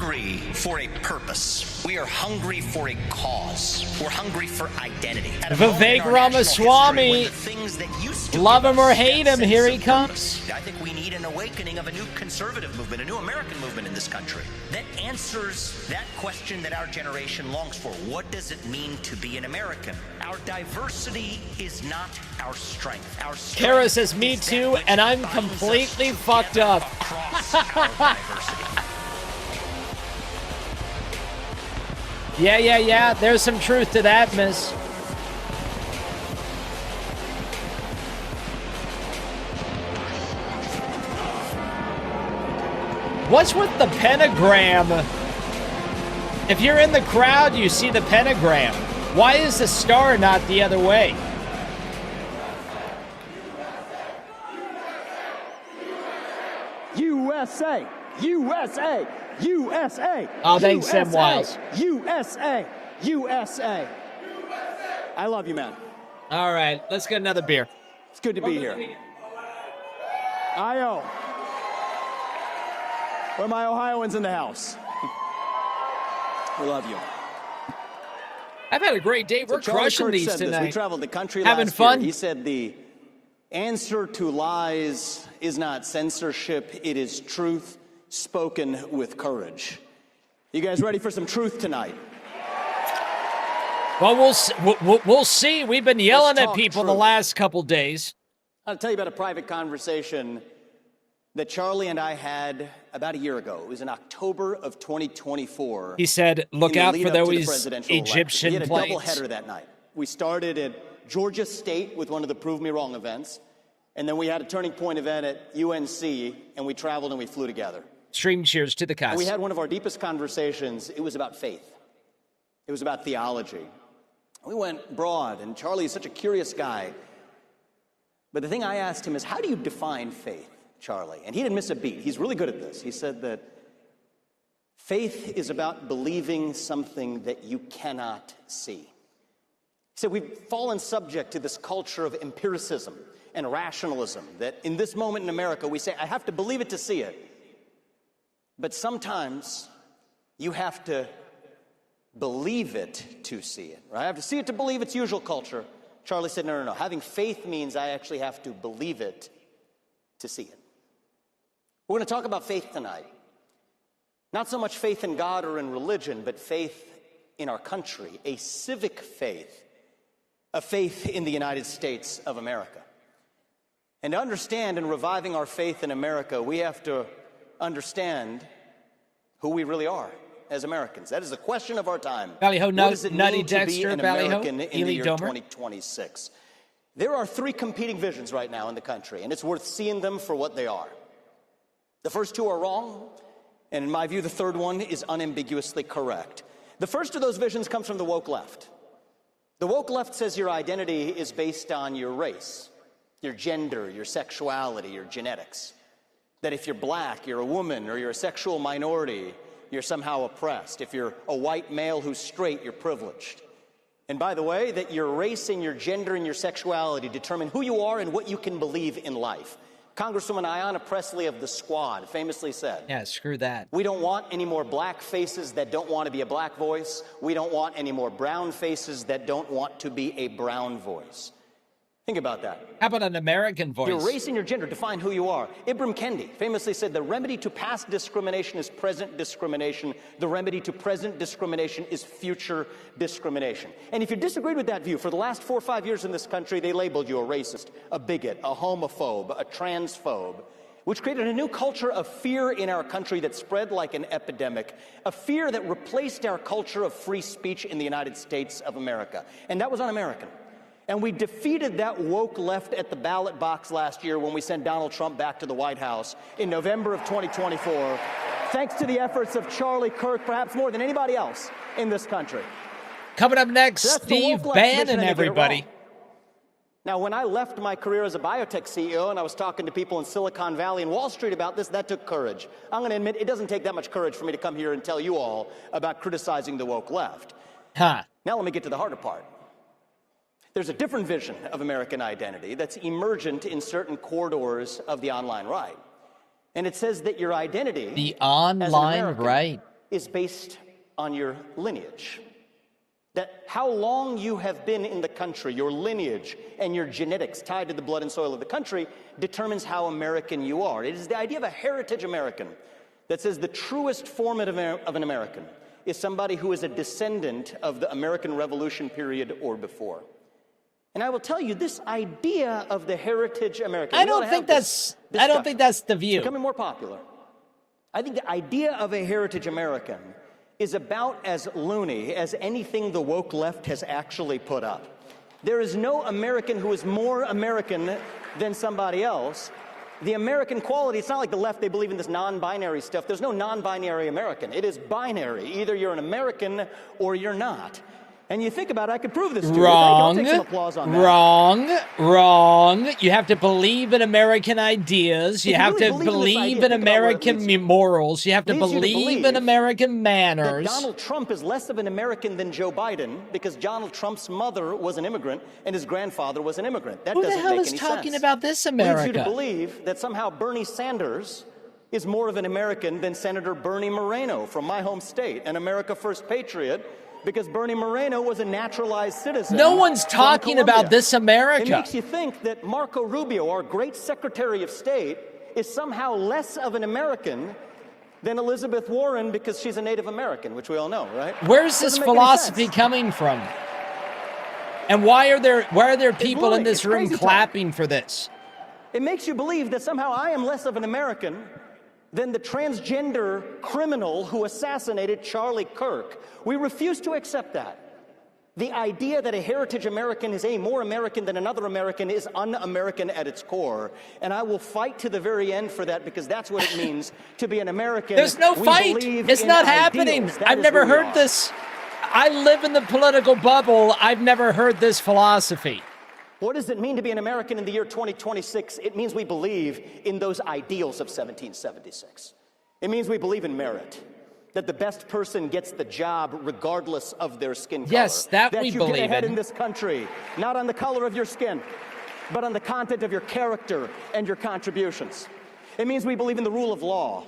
hungry for a purpose. We are hungry for a cause. We're hungry for identity. Vivek Ramaswamy. Love him or hate him, here he comes. I think we need an awakening of a new conservative movement, a new American movement in this country that answers that question that our generation longs for. What does it mean to be an American? Our diversity is not our strength. Our strength Kara says, me too, and I'm completely fucked up. Yeah. There's some truth to that, miss. What's with the pentagram? If you're in the crowd, you see the pentagram. Why is the star not the other way? USA! USA! USA! Oh, thanks, Sam Wiles. USA! USA! I love you, man. All right, let's get another beer. It's good to be here. I-O. Where are my Ohioans in the house? We love you. I've had a great day. We're crushing these tonight. We traveled the country having last fun. Year. He said the answer to lies is not censorship, it is truth spoken with courage. You guys ready for some truth tonight? Well, we'll see. We've been yelling at people the last couple days. I'll tell you about a private conversation that Charlie and I had about a year ago. It was in October of 2024. He said, look out for those Egyptian We had a planes. doubleheader that night. We started at Georgia State with one of the Prove Me Wrong events, and then we had a turning point event at UNC, and we traveled and we flew together. Stream cheers to the cause. We had one of our deepest conversations. It was about faith. It was about theology. We went broad, and Charlie is such a curious guy. But the thing I asked him is, how do you define faith, Charlie? And he didn't miss a beat. He's really good at this. He said that faith is about believing something that you cannot see. He said we've fallen subject to this culture of empiricism and rationalism, that in this moment in America, we say, I have to believe it to see it. But sometimes you have to believe it to see it, right? I have to see it to believe its usual culture. Charlie said, no. Having faith means I actually have to believe it to see it. We're going to talk about faith tonight. Not so much faith in God or in religion, but faith in our country, a civic faith, a faith in the United States of America. And to understand in reviving our faith in America, we have to understand who we really are as Americans. That is the question of our time. Ballyho, what does it Nutty mean to be an Dexter, American Ballyho, in the Ely year Domer. 2026? There are three competing visions right now in the country, and it's worth seeing them for what they are. The first two are wrong, and in my view, the third one is unambiguously correct. The first of those visions comes from the woke left. The woke left says your identity is based on your race, your gender, your sexuality, your genetics. That if you're black, you're a woman, or you're a sexual minority, you're somehow oppressed. If you're a white male who's straight, you're privileged. And by the way, that your race and your gender and your sexuality determine who you are and what you can believe in life. Congresswoman Ayanna Pressley of the Squad famously said, yeah, screw that. We don't want any more black faces that don't want to be a black voice. We don't want any more brown faces that don't want to be a brown voice. Think about that. How about an American voice? Your race and your gender define who you are. Ibram Kendi famously said, the remedy to past discrimination is present discrimination. The remedy to present discrimination is future discrimination. And if you disagreed with that view, for the last 4 or 5 years in this country, they labeled you a racist, a bigot, a homophobe, a transphobe, which created a new culture of fear in our country that spread like an epidemic, a fear that replaced our culture of free speech in the United States of America. And that was un-American. And we defeated that woke left at the ballot box last year when we sent Donald Trump back to the White House in November of 2024, thanks to the efforts of Charlie Kirk, perhaps more than anybody else in this country. Coming up next, So Steve Bannon, everybody. Now, when I left my career as a biotech CEO and I was talking to people in Silicon Valley and Wall Street about this, that took courage. I'm going to admit it doesn't take that much courage for me to come here and tell you all about criticizing the woke left. Huh. Now let me get to the harder part. There's a different vision of American identity that's emergent in certain corridors of the online right. And it says that your identity The as an online American right. is based on your lineage. That how long you have been in the country, your lineage and your genetics tied to the blood and soil of the country determines how American you are. It is the idea of a heritage American that says the truest form of an American is somebody who is a descendant of the American Revolution period or before. And I will tell you, this idea of the heritage American, I don't think that's the view. It's becoming more popular. I think the idea of a heritage American is about as loony as anything the woke left has actually put up. There is no American who is more American than somebody else. The American quality, it's not like the left, they believe in this non-binary stuff. There's no non-binary American. It is binary. Either you're an American or you're not. And you think about it, I could prove this to you. Wrong. I'll take some applause on that. Wrong. You have to believe in American ideas. You have to believe in American morals. You have to believe in American manners. Donald Trump is less of an American than Joe Biden because Donald Trump's mother was an immigrant and his grandfather was an immigrant. That doesn't make any sense. Who the hell is talking about this America? Leads you to believe that somehow Bernie Sanders is more of an American than Senator Bernie Moreno from my home state, an America First patriot, because Bernie Moreno was a naturalized citizen. No one's talking about this America. It makes you think that Marco Rubio, our great Secretary of State, is somehow less of an American than Elizabeth Warren because she's a Native American, which we all know, right? Where's this philosophy coming from? And why are there people in this room clapping for this? It makes you believe that somehow I am less of an American than the transgender criminal who assassinated Charlie Kirk. We refuse to accept that. The idea that a heritage American is more American than another American is un-American at its core. And I will fight to the very end for that because that's what it means to be an American. There's no fight. It's not happening. I've never heard this. I live in the political bubble. I've never heard this philosophy. What does it mean to be an American in the year 2026? It means we believe in those ideals of 1776. It means we believe in merit, that the best person gets the job regardless of their skin color. Yes, that we you believe get ahead in. In this country, not on the color of your skin, but on the content of your character and your contributions. It means we believe in the rule of law.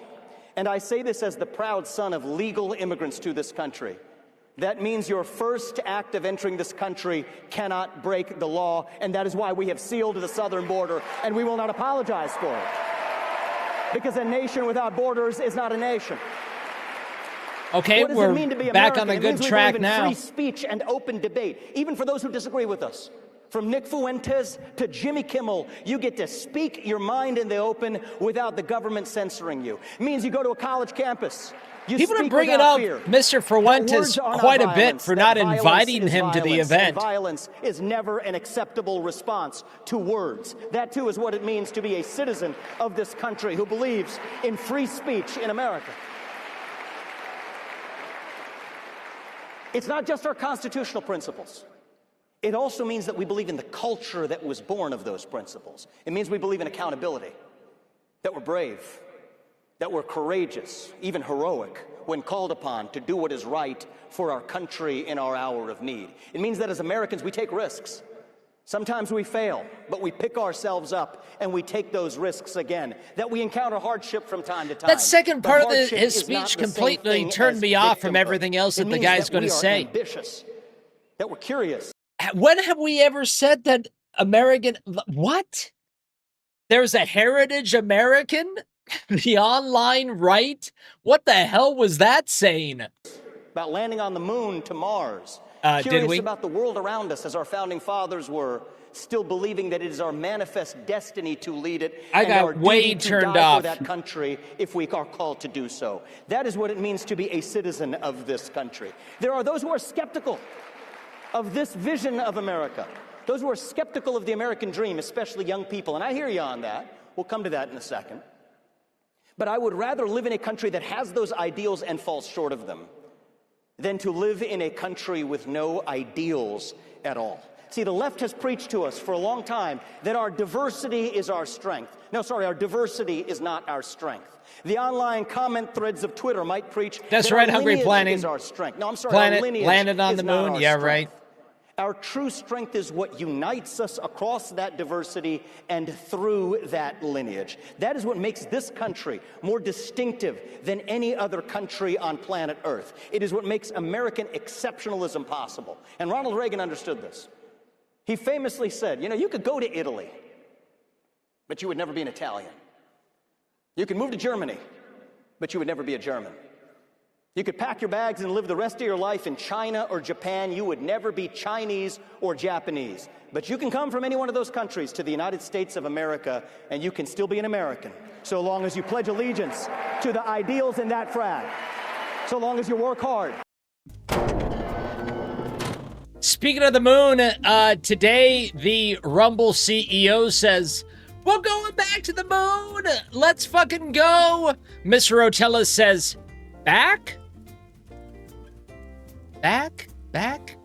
And I say this as the proud son of legal immigrants to this country. That means your first act of entering this country cannot break the law, and that is why we have sealed the southern border, and we will not apologize for it. Because a nation without borders is not a nation. Okay, what does it mean to be back American? on a It good means we track believe in now. free speech and open debate, even for those who disagree with us. From Nick Fuentes to Jimmy Kimmel, you get to speak your mind in the open without the government censoring you. It means you go to a college campus. People are bringing up Mr. Fuentes quite a bit for not inviting him to the event. Violence is never an acceptable response to words. That, too, is what it means to be a citizen of this country who believes in free speech in America. It's not just our constitutional principles. It also means that we believe in the culture that was born of those principles. It means we believe in accountability, that we're brave, that we're courageous, even heroic, when called upon to do what is right for our country in our hour of need. It means that as Americans, we take risks. Sometimes we fail, but we pick ourselves up and we take those risks again. That we encounter hardship from time to time. That second part of his speech completely turned me off from everything else that the guy's going to say. Ambitious, that we're curious. When have we ever said that American... What? There's a heritage American? The online right? What the hell was that saying? About landing on the moon to Mars. Curious about the world around us as our founding fathers were, still believing that it is our manifest destiny to lead it. I got way turned off. For that country if we are called to do so. That is what it means to be a citizen of this country. There are those who are skeptical of this vision of America. Those who are skeptical of the American dream, especially young people. And I hear you on that. We'll come to that in a second. But I would rather live in a country that has those ideals and falls short of them than to live in a country with no ideals at all. See, the left has preached to us for a long time that our diversity is our strength. No, sorry, our diversity is not our strength. The online comment threads of Twitter might preach that's that right, our Hungry lineage Planning. Is our strength. No, I'm sorry, Planet our lineage landed on is the not moon. our Yeah, strength. right. Our true strength is what unites us across that diversity and through that lineage. That is what makes this country more distinctive than any other country on planet Earth. It is what makes American exceptionalism possible. And Ronald Reagan understood this. He famously said, you know, you could go to Italy, but you would never be an Italian. You could move to Germany, but you would never be a German. You could pack your bags and live the rest of your life in China or Japan. You would never be Chinese or Japanese. But you can come from any one of those countries to the United States of America, and you can still be an American, so long as you pledge allegiance to the ideals in that flag, so long as you work hard. Speaking of the moon, today the Rumble CEO says, we're going back to the moon. Let's fucking go. Mr. Rotella says, back? Back?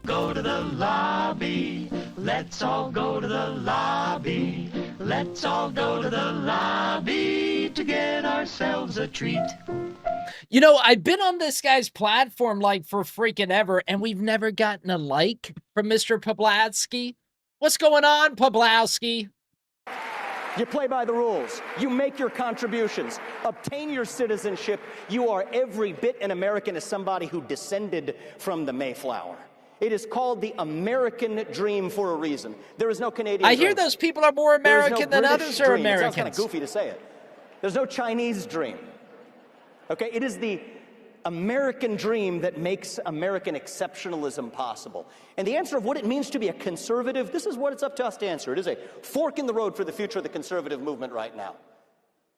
Go to the lobby. Let's all go to the lobby. Let's all go to the lobby to get ourselves a treat. You know, I've been on this guy's platform like for freaking ever, and we've never gotten a like from Mr. Pawlowski. What's going on, Pawlowski? You play by the rules. You make your contributions. Obtain your citizenship. You are every bit an American as somebody who descended from the Mayflower. It is called the American dream for a reason. There is no Canadian I dream. hear those people are more American than others are Americans. It sounds kind of goofy to say it. There's no Chinese dream. Okay, it is the American dream that makes American exceptionalism possible. And the answer of what it means to be a conservative, this is what it's up to us to answer. It is a fork in the road for the future of the conservative movement right now.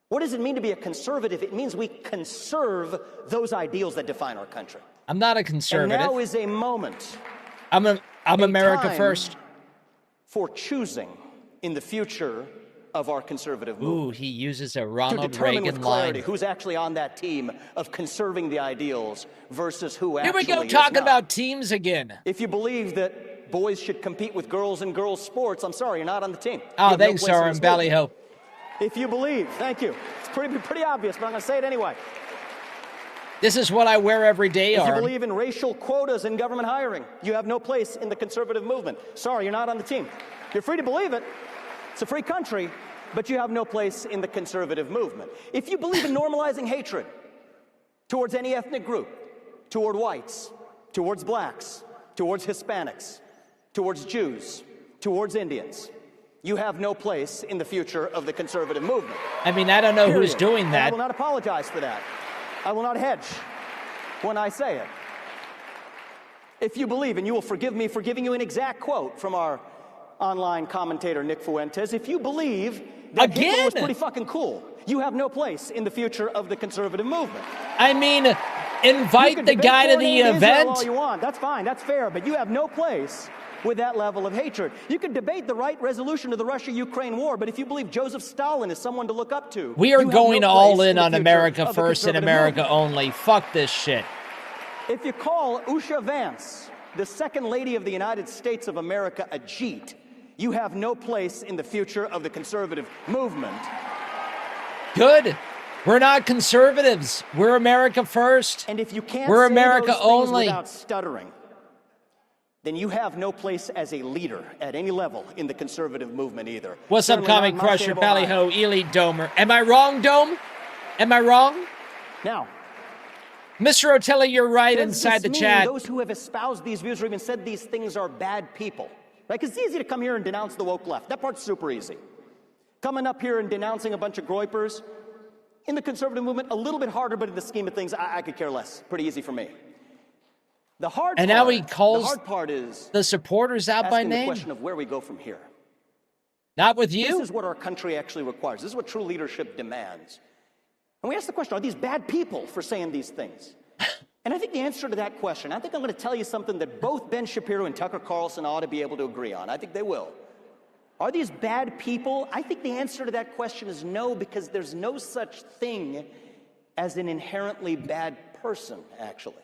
What does it mean to be a conservative? It means we conserve those ideals that define our country. I'm not a conservative. And now is a moment. I'm America time first. For choosing in the future of our conservative movement. Ooh, he uses a To Ronald determine Reagan with clarity line. who's actually on that team of conserving the ideals versus who Here actually we go is talking not. about teams again. If you believe that boys should compete with girls in girls' sports, I'm sorry, you're not on the team. You Oh, have no thanks, place in sir, this and Ballyho. movement. If you believe, thank you. It's pretty obvious, but I'm going to say it anyway. This is what I wear every day, If you Arm. believe in racial quotas in government hiring, you have no place in the conservative movement. Sorry, you're not on the team. You're free to believe it. It's a free country, but you have no place in the conservative movement. If you believe in normalizing hatred towards any ethnic group, toward whites, towards blacks, towards Hispanics, towards Jews, towards Indians, you have no place in the future of the conservative movement. I mean, I don't know who's Period. doing And I that. will not apologize for that. I will not hedge when I say it. If you believe, and you will forgive me for giving you an exact quote from our online commentator Nick Fuentes, if you believe that Hitler was Again? pretty fucking cool, you have no place in the future of the conservative movement. I mean, You invite can the debate guy to foreign the aid to Israel event. all you want. That's fine. That's fair. But you have no place with that level of hatred. You can debate the right resolution of the Russia-Ukraine war, but if you believe Joseph Stalin is someone to look up to, We are you have going no all place in the on future America of the first and conservative America movement. only. Fuck this shit. If you call Usha Vance, the second lady of the United States of America, a Jeet, you have no place in the future of the conservative movement. Good. We're not conservatives. We're America first. And if you can't We're say America those things only. without stuttering, then you have no place as a leader at any level in the conservative movement either. What's up, Certainly not Comic in my state Crusher, of Ohio. Ballyho, Ely Domer? Am I wrong, Dome? Am I wrong? Now, Mr. Rotella, you're right does inside this the mean chat. those who have espoused these views or even said these things are bad people? Right? Because it's easy to come here and denounce the woke left. That part's super easy. Coming up here and denouncing a bunch of groypers, in the conservative movement, a little bit harder, but in the scheme of things, I could care less. Pretty easy for me. The hard And part, now he calls the hard part is the supporters out by asking the name? question of where we go from here. Not with This you? is what our country actually requires. This is what true leadership demands. And we ask the question, are these bad people for saying these things? And I think the answer to that question, I think I'm going to tell you something that both Ben Shapiro and Tucker Carlson ought to be able to agree on. I think they will. Are these bad people? I think the answer to that question is no, because there's no such thing as an inherently bad person, actually.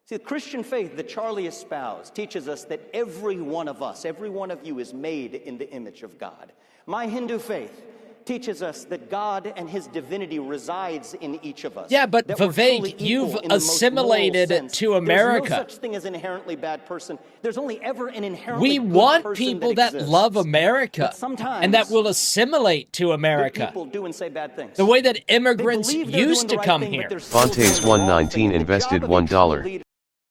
See, the Christian faith that Charlie espoused teaches us that every one of us, every one of you is made in the image of God. My Hindu faith teaches us that God and his divinity resides in each of us. Yeah, but that we're truly Vivek, equal you've in the most moral assimilated sense. to America. There's no such thing as an inherently bad person. There's only ever an We inherently good want person people that exists. love America But sometimes and that will assimilate to good America. people do and say bad things. The way that They immigrants believe they're used doing to the right come thing, but here. they're still doing the wrong Fontes119 thing. The invested job of a true $1. leader-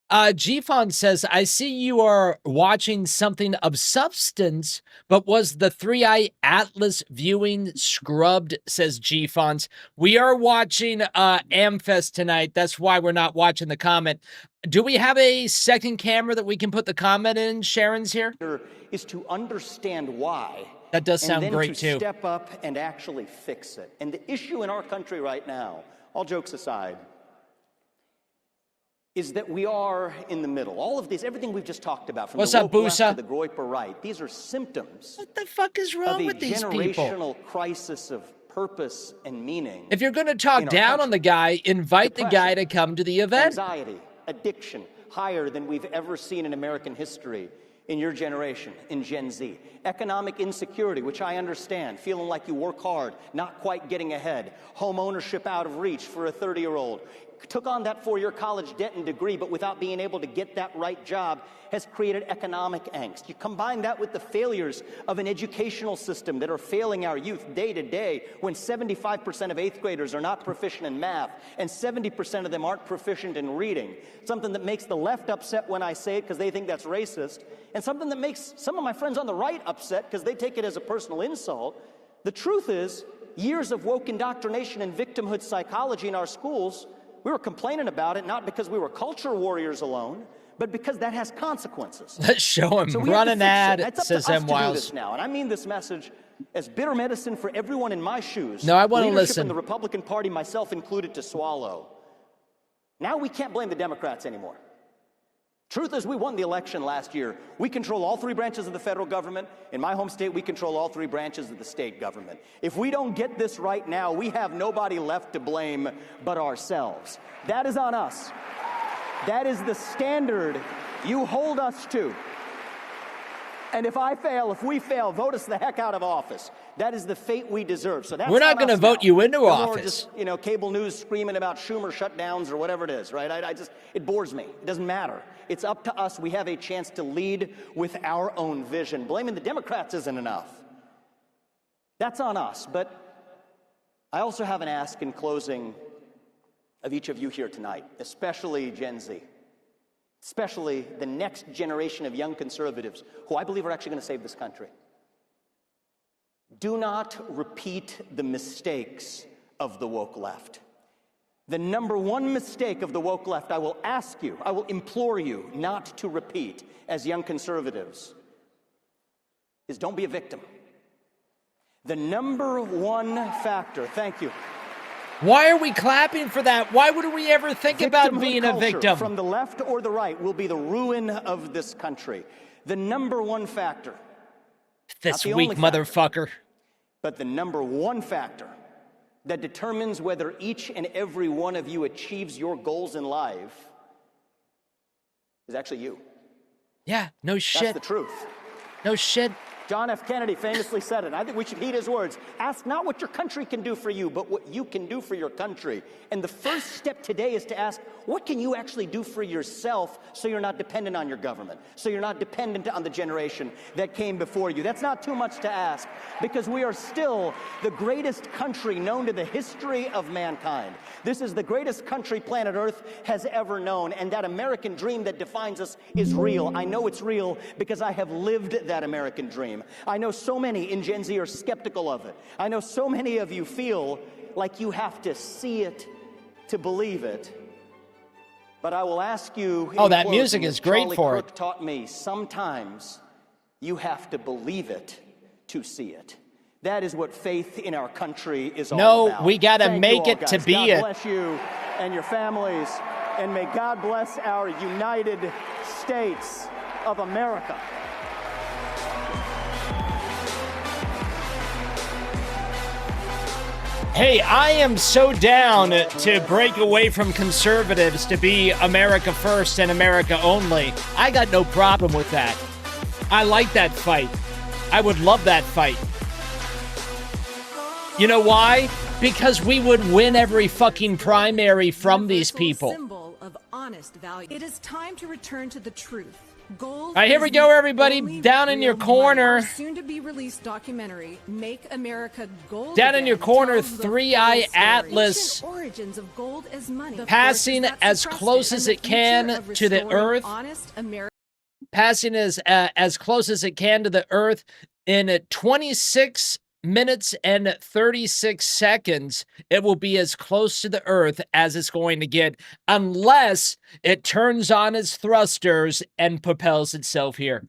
Gfon says, I see you are watching something of substance, but was the 3-Eye Atlas viewing scrubbed, says Gfons. We are watching AmericaFest tonight. That's why we're not watching the comment. Do we have a second camera that we can put the comment in? Sharon's here. is to understand why. That does sound and then great, to too. Step up and actually fix it. And the issue in our country right now, all jokes aside, is that we are in the middle. All of this, everything we've just talked about, from What's the up, woke left Boosa? to the Groiper right, these are symptoms What the fuck is of wrong a with these people? generational crisis of purpose and meaning. If you're going to talk in our down on country. the guy, invite the guy Depression, to come to the event. Anxiety, addiction, higher than we've ever seen in American history in your generation, in Gen Z. Economic insecurity, which I understand, feeling like you work hard, not quite getting ahead. Home ownership out of reach for a 30-year-old. Took on that 4-year college debt and degree, but without being able to get that right job, has created economic angst. You combine that with the failures of an educational system that are failing our youth day to day, when 75% of 8th graders are not proficient in math and 70% of them aren't proficient in reading. Something that makes the left upset when I say it because they think that's racist, and something that makes some of my friends on the right upset because they take it as a personal insult. The truth is, years of woke indoctrination and victimhood psychology in our schools, we were complaining about it not because we were culture warriors alone, but because that has consequences. Let's show him. So we Run have an to fix ad, it. It's up says to us M. to do Wiles. this now, and I mean this message as bitter medicine for everyone in my shoes. No, I wanna Leadership listen. in the Republican Party, myself included, to swallow. Now we can't blame the Democrats anymore. Truth is, we won the election last year. We control all 3 branches of the federal government. In my home state, we control all 3 branches of the state government. If we don't get this right now, we have nobody left to blame but ourselves. That is on us. That is the standard you hold us to. And if we fail, vote us the heck out of office. That is the fate we deserve. So that's We're not on gonna us vote now. you into No more office. just, cable news screaming about Schumer shutdowns or whatever it is, right? It bores me. It doesn't matter. It's up to us. We have a chance to lead with our own vision. Blaming the Democrats isn't enough. That's on us. But I also have an ask in closing of each of you here tonight, especially Gen Z, especially the next generation of young conservatives who I believe are actually going to save this country. Do not repeat the mistakes of the woke left. The number one mistake of the woke left, I will ask you, I will implore you not to repeat as young conservatives, is don't be a victim. The number one factor, thank you. Why are we clapping for that? Why would we ever think about Victimhood being a culture, victim? from the left or the right, will be the ruin of this country. The number one factor, This the weak only factor. motherfucker. but the number one factor that determines whether each and every one of you achieves your goals in life is actually you. Yeah, no That's shit. the truth. No shit. John F. Kennedy famously said it. I think we should heed his words. Ask not what your country can do for you, but what you can do for your country. And the first step today is to ask, what can you actually do for yourself so you're not dependent on your government, so you're not dependent on the generation that came before you? That's not too much to ask, because we are still the greatest country known to the history of mankind. This is the greatest country planet Earth has ever known, and that American dream that defines us is real. I know it's real because I have lived that American dream. I know so many in Gen Z are skeptical of it. I know so many of you feel like you have to see it to believe it. But I will ask you, Oh, in that closing, music as is great Charlie for Kirk it. taught me, sometimes you have to believe it to see it. That is what faith in our country is all No, about. we gotta Thank make you all, it to guys. be God it. bless you and your families, and may God bless our United States of America. Hey, I am so down to break away from conservatives to be America first and America only. I got no problem with that. I like that fight. I would love that fight. You know why? Because we would win every fucking primary from these people. Symbol of honest value. It is time to return to the truth. Gold. All right, here we go, everybody. Down in your corner. Soon to be released documentary, Make America Gold. Down in your corner, tells the Three-Eye full story. Atlas. Origins of gold as money. Passing The forces that as suppressed close it, as and it the can future of to the restoring earth. honest America. Passing as close as it can to the Earth in 26 minutes and 36 seconds. It will be as close to the Earth as it's going to get, unless it turns on its thrusters and propels itself here.